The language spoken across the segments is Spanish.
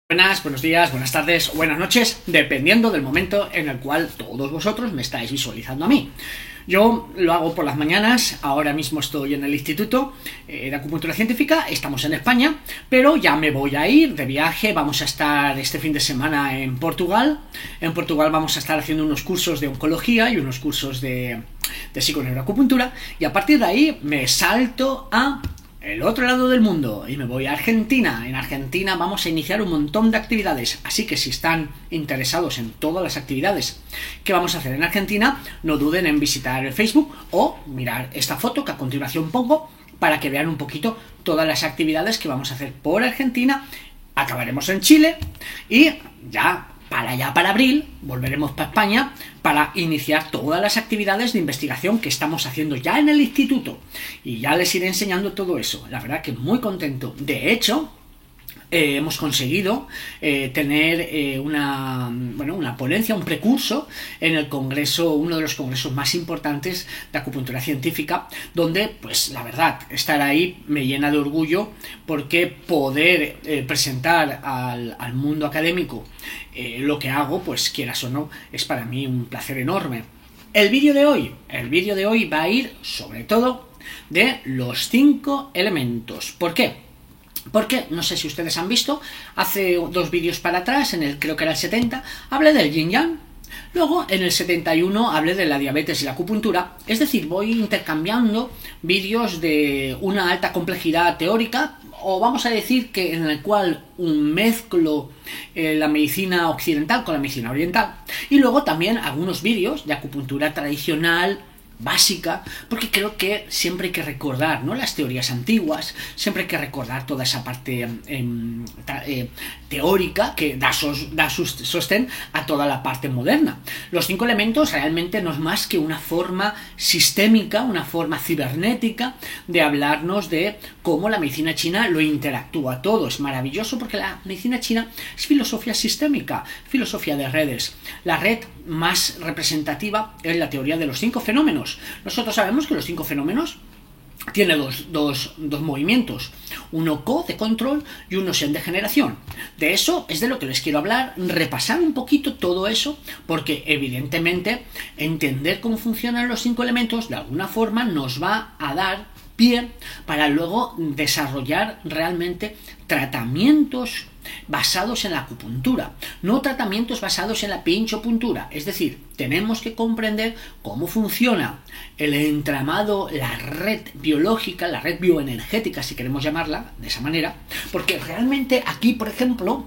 Buenas, buenos días, buenas tardes o buenas noches, dependiendo del momento en el cual todos vosotros me estáis visualizando a mí. Yo lo hago por las mañanas, ahora mismo estoy en el Instituto de Acupuntura Científica, estamos en España, pero ya me voy a ir de viaje, vamos a estar este fin de semana en Portugal. En Portugal vamos a estar haciendo unos cursos de oncología y unos cursos de psiconeuroacupuntura, y a partir de ahí me salto a el otro lado del mundo y me voy a Argentina. En Argentina vamos a iniciar un montón de actividades, así que si están interesados en todas las actividades que vamos a hacer en Argentina, no duden en visitar el Facebook o mirar esta foto que a continuación pongo para que vean un poquito todas las actividades que vamos a hacer por Argentina. Acabaremos en Chile y para abril volveremos para España para iniciar todas las actividades de investigación que estamos haciendo ya en el instituto, y ya les iré enseñando todo eso. La verdad que muy contento. De hecho, hemos conseguido tener una ponencia, un precurso en el congreso, uno de los congresos más importantes de acupuntura científica, donde, pues la verdad, estar ahí me llena de orgullo, porque poder presentar al mundo académico lo que hago, pues quieras o no, es para mí un placer enorme. El vídeo de hoy va a ir sobre todo de los 5 elementos. ¿Por qué? Porque, no sé si ustedes han visto, hace 2 vídeos para atrás, creo que era el 70, hablé del Yin Yang. Luego, en el 71, hablé de la diabetes y la acupuntura. Es decir, voy intercambiando vídeos de una alta complejidad teórica, o vamos a decir que en el cual mezclo la medicina occidental con la medicina oriental. Y luego también algunos vídeos de acupuntura tradicional, básica, porque creo que siempre hay que recordar, ¿no?, las teorías antiguas, siempre hay que recordar toda esa parte teórica que da sostén a toda la parte moderna. Los 5 elementos realmente no es más que una forma sistémica, una forma cibernética de hablarnos de cómo la medicina china lo interactúa todo. Es maravilloso porque la medicina china es filosofía sistémica, filosofía de redes. La red más representativa es la teoría de los 5 fenómenos. Nosotros sabemos que los 5 fenómenos tiene dos movimientos, uno Qi de control y uno Shen de generación. De eso es de lo que les quiero hablar, repasar un poquito todo eso, porque evidentemente entender cómo funcionan los 5 elementos de alguna forma nos va a dar pie para luego desarrollar realmente tratamientos basados en la acupuntura, no tratamientos basados en la pinchopuntura. Es decir, tenemos que comprender cómo funciona el entramado, la red biológica, la red bioenergética, si queremos llamarla de esa manera, porque realmente aquí, por ejemplo,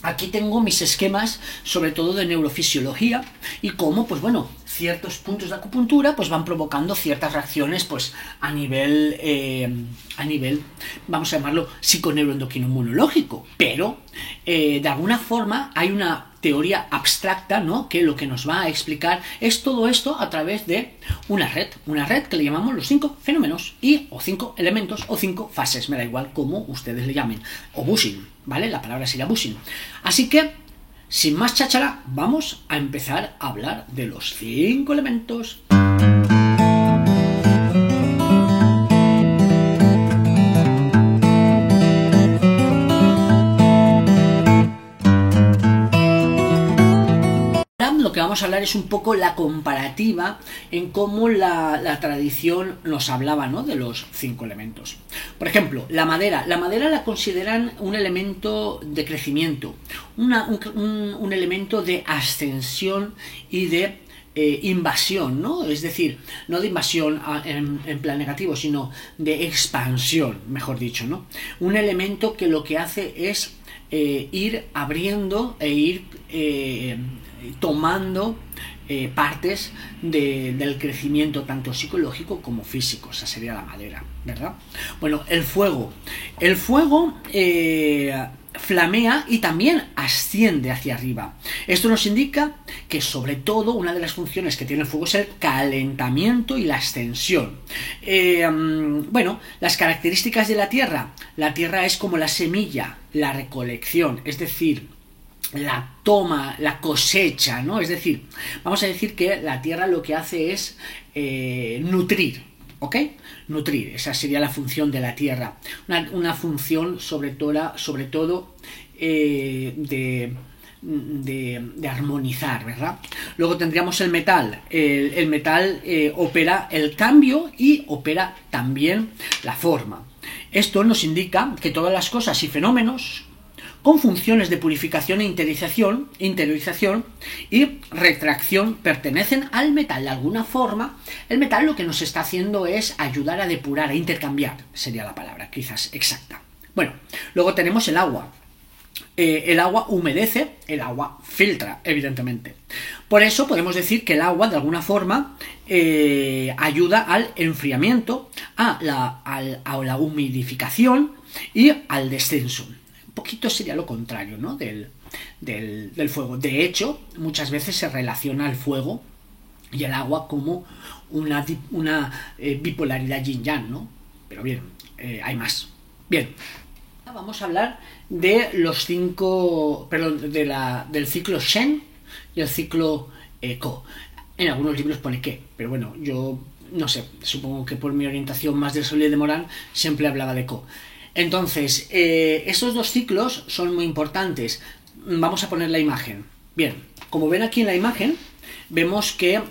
aquí tengo mis esquemas, sobre todo de neurofisiología, y cómo, pues bueno, ciertos puntos de acupuntura pues van provocando ciertas reacciones pues a nivel, vamos a llamarlo, psiconeuroendocrino inmunológico. Pero de alguna forma hay una teoría abstracta, ¿no?, que lo que nos va a explicar es todo esto a través de una red que le llamamos los 5 fenómenos, o 5 elementos, o 5 fases, me da igual cómo ustedes le llamen, o Bushin, ¿vale? La palabra sería Bushin. Así que, sin más cháchara, vamos a empezar a hablar de los 5 elementos. Lo que vamos a hablar es un poco la comparativa en cómo la tradición nos hablaba, ¿no?, de los 5 elementos. Por ejemplo, la madera la consideran un elemento de crecimiento, un elemento de ascensión y de invasión, ¿no? Es decir, no de invasión en plan negativo, sino de expansión, mejor dicho, ¿no? Un elemento que lo que hace es ir abriendo e ir tomando partes del crecimiento tanto psicológico como físico. Esa sería la madera, ¿verdad? Bueno, el fuego flamea y también asciende hacia arriba. Esto nos indica que, sobre todo, una de las funciones que tiene el fuego es el calentamiento y la ascensión. Bueno, las características de la tierra es como la semilla, la recolección, es decir, la toma, la cosecha, ¿no? Es decir, vamos a decir que la tierra lo que hace es nutrir, ¿ok? Nutrir, esa sería la función de la tierra. Una función sobre todo de armonizar, ¿verdad? Luego tendríamos el metal. El metal opera el cambio y opera también la forma. Esto nos indica que todas las cosas y fenómenos con funciones de purificación e interiorización y retracción pertenecen al metal. De alguna forma, el metal lo que nos está haciendo es ayudar a depurar, a intercambiar, sería la palabra quizás exacta. Bueno, luego tenemos el agua. El agua humedece, el agua filtra, evidentemente. Por eso podemos decir que el agua, de alguna forma, ayuda al enfriamiento, a la humidificación y al descenso. Un poquito sería lo contrario, ¿no? del fuego. De hecho, muchas veces se relaciona el fuego y el agua como una bipolaridad yin-yang, ¿no? Pero bien, hay más. Bien. Vamos a hablar de los del ciclo Shen y el ciclo Ko. En algunos libros pone Ke, pero bueno, yo no sé, supongo que por mi orientación más del Soleil de Morán siempre hablaba de Ko. Entonces, estos dos ciclos son muy importantes. Vamos a poner la imagen. Bien, como ven aquí en la imagen, vemos que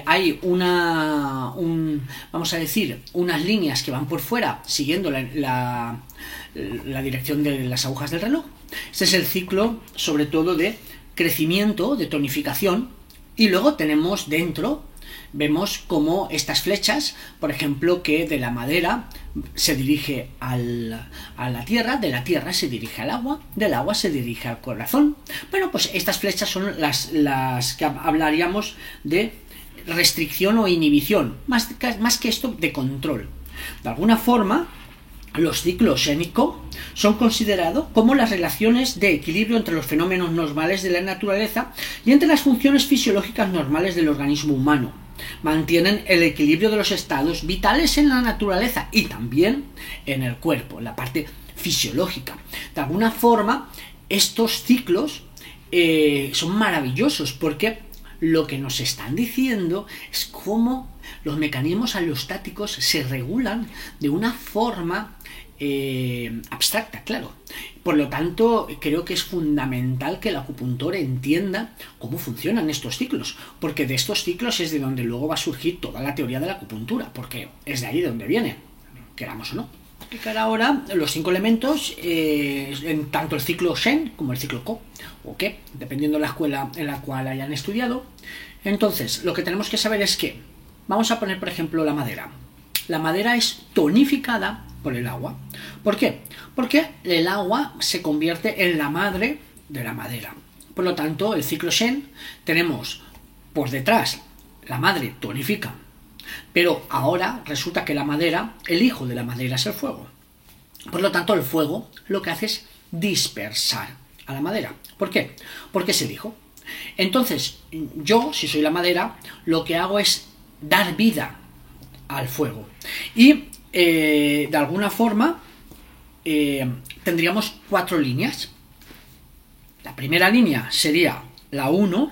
hay vamos a decir, unas líneas que van por fuera siguiendo la dirección de las agujas del reloj. Este es el ciclo, sobre todo, de crecimiento, de tonificación, y luego tenemos dentro, vemos como estas flechas, por ejemplo, que de la madera se dirige a la tierra, de la tierra se dirige al agua, del agua se dirige al corazón. Bueno, pues estas flechas son las que hablaríamos de restricción o inhibición, más que esto de control. De alguna forma, los ciclos Shen y Ko son considerados como las relaciones de equilibrio entre los fenómenos normales de la naturaleza y entre las funciones fisiológicas normales del organismo humano. Mantienen el equilibrio de los estados vitales en la naturaleza y también en el cuerpo, en la parte fisiológica. De alguna forma, estos ciclos son maravillosos porque lo que nos están diciendo es cómo los mecanismos alostáticos se regulan de una forma abstracta, claro. Por lo tanto, creo que es fundamental que el acupuntor entienda cómo funcionan estos ciclos, porque de estos ciclos es de donde luego va a surgir toda la teoría de la acupuntura, porque es de ahí de donde viene, queramos o no. Voy a explicar ahora los 5 elementos, en tanto el ciclo Shen como el ciclo Ko, o Ke, dependiendo de la escuela en la cual hayan estudiado. Entonces, lo que tenemos que saber es que, vamos a poner por ejemplo la madera. La madera es tonificada por el agua. ¿Por qué? Porque el agua se convierte en la madre de la madera. Por lo tanto, el ciclo Shen, tenemos por detrás la madre tonifica, pero ahora resulta que la madera, el hijo de la madera es el fuego. Por lo tanto, el fuego lo que hace es dispersar a la madera. ¿Por qué? Porque es el hijo. Entonces, yo, si soy la madera, lo que hago es dar vida al fuego. Y de alguna forma tendríamos 4 líneas. La primera línea sería la 1,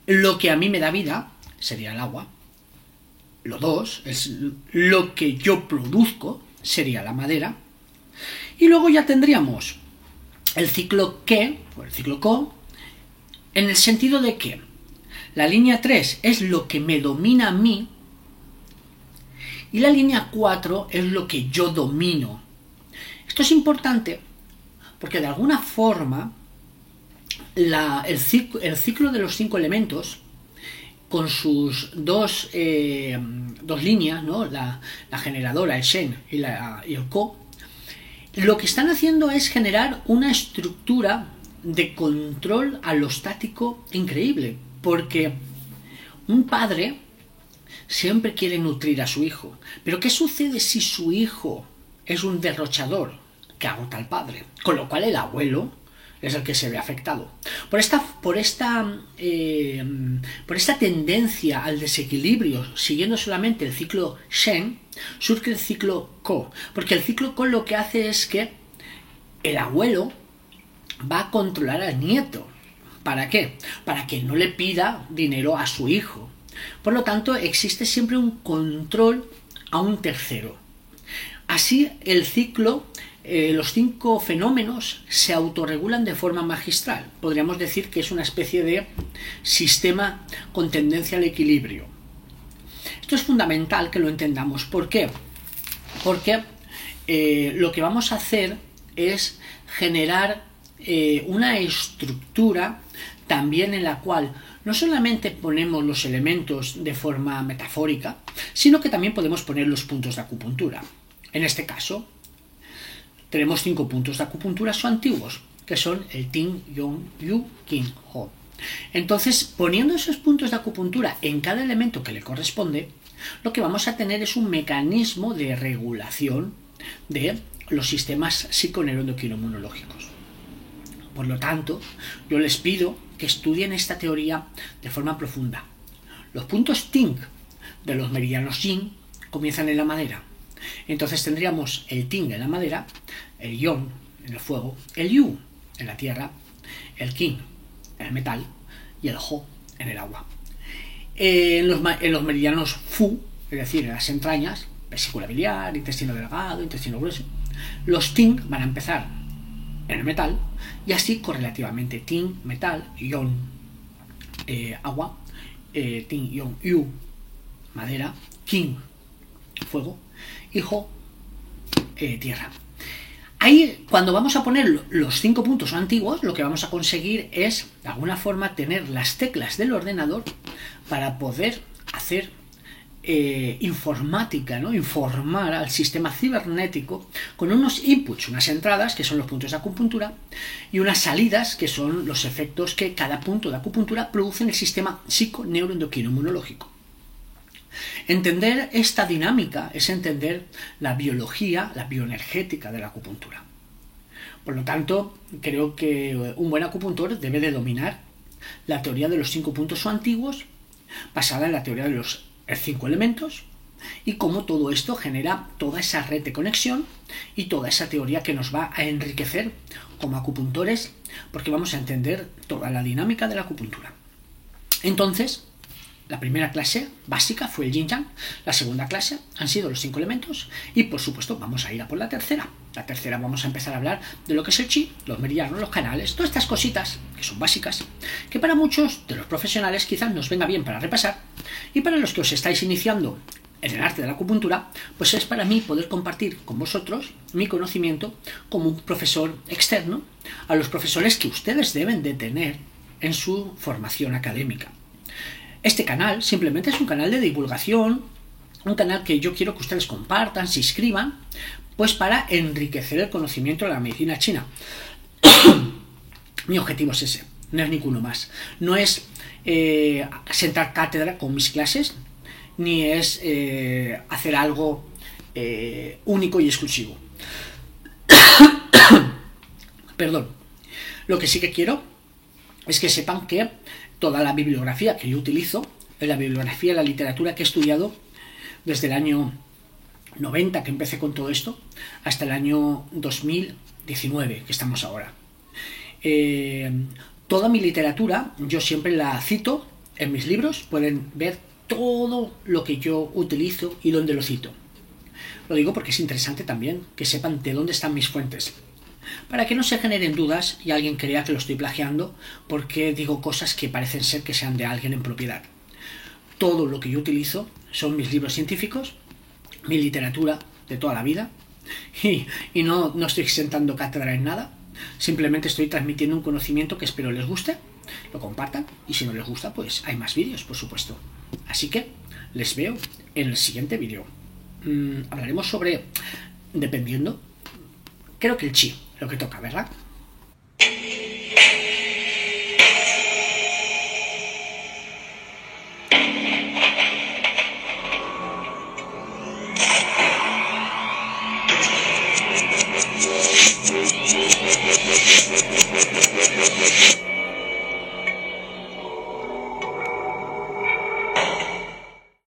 lo que a mí me da vida sería el agua. Lo 2 es lo que yo produzco, sería la madera. Y luego ya tendríamos el ciclo Ke, o el ciclo Ko, en el sentido de que la línea 3 es lo que me domina a mí, y la línea 4 es lo que yo domino. Esto es importante porque de alguna forma el ciclo de los 5 elementos, con sus dos líneas, ¿no? la generadora, el Shen y el Ko, lo que están haciendo es generar una estructura de control alostático increíble, porque un padre siempre quiere nutrir a su hijo. Pero ¿qué sucede si su hijo es un derrochador que agota al padre? Con lo cual el abuelo es el que se ve afectado. Por esta tendencia al desequilibrio, siguiendo solamente el ciclo Shen, surge el ciclo Ko. Porque el ciclo Ko lo que hace es que el abuelo va a controlar al nieto. ¿Para qué? Para que no le pida dinero a su hijo. Por lo tanto, existe siempre un control a un tercero. Así, el ciclo los 5 fenómenos se autorregulan de forma magistral. Podríamos decir que es una especie de sistema con tendencia al equilibrio. Esto es fundamental que lo entendamos. ¿Por qué? Porque lo que vamos a hacer es generar una estructura también en la cual no solamente ponemos los elementos de forma metafórica, sino que también podemos poner los puntos de acupuntura. En este caso, tenemos 5 puntos de acupuntura antiguos, que son el Ting, Yong, Yu, Qin, Ho. Entonces, poniendo esos puntos de acupuntura en cada elemento que le corresponde, lo que vamos a tener es un mecanismo de regulación de los sistemas psiconeuroendocrinoinmunológicos. Por lo tanto, yo les pido que estudien esta teoría de forma profunda. Los puntos Ting de los meridianos Yin comienzan en la madera. Entonces tendríamos el Ting en la madera, el Yong en el fuego, el Yu en la tierra, el Qin en el metal y el Ho en el agua. En los meridianos Fu, es decir, en las entrañas, vesícula biliar, intestino delgado, intestino grueso, los Ting van a empezar en el metal y así correlativamente Ting, metal, Yong, agua, Ting, Yong, Yu, madera, Qin, fuego y Ho, tierra. Ahí, cuando vamos a poner los 5 puntos antiguos, lo que vamos a conseguir es, de alguna forma, tener las teclas del ordenador para poder hacer informática, ¿no? Informar al sistema cibernético con unos inputs, unas entradas, que son los puntos de acupuntura, y unas salidas, que son los efectos que cada punto de acupuntura produce en el sistema psiconeuroendocrinoinmunológico. Entender esta dinámica es entender la biología, la bioenergética de la acupuntura. Por lo tanto, creo que un buen acupuntor debe de dominar la teoría de los 5 puntos antiguos, basada en la teoría de los 5 elementos, y cómo todo esto genera toda esa red de conexión y toda esa teoría que nos va a enriquecer como acupuntores, porque vamos a entender toda la dinámica de la acupuntura. Entonces, la primera clase básica fue el Yin Yang, la segunda clase han sido los 5 elementos y por supuesto vamos a ir a por la tercera. La tercera vamos a empezar a hablar de lo que es el Qi, los meridianos, los canales, todas estas cositas que son básicas, que para muchos de los profesionales quizás nos venga bien para repasar, y para los que os estáis iniciando en el arte de la acupuntura, pues es para mí poder compartir con vosotros mi conocimiento como un profesor externo a los profesores que ustedes deben de tener en su formación académica. Este canal simplemente es un canal de divulgación, un canal que yo quiero que ustedes compartan, se inscriban, pues para enriquecer el conocimiento de la medicina china. Mi objetivo es ese, no es ninguno más. No es sentar cátedra con mis clases, ni es hacer algo único y exclusivo. Perdón. Lo que sí que quiero es que sepan que toda la bibliografía que yo utilizo es la bibliografía de la literatura que he estudiado desde el año 90, que empecé con todo esto, hasta el año 2019, que estamos ahora. Toda mi literatura yo siempre la cito en mis libros, pueden ver todo lo que yo utilizo y dónde lo cito. Lo digo porque es interesante también que sepan de dónde están mis fuentes, para que no se generen dudas y alguien crea que lo estoy plagiando porque digo cosas que parecen ser que sean de alguien en propiedad. Todo lo que yo utilizo son mis libros científicos, mi literatura de toda la vida, y no estoy sentando cátedra en nada, simplemente estoy transmitiendo un conocimiento que espero les guste, lo compartan, y si no les gusta, pues hay más vídeos, por supuesto. Así que les veo en el siguiente vídeo. Hablaremos sobre, dependiendo, creo que el Qi, lo que toca, ¿verdad?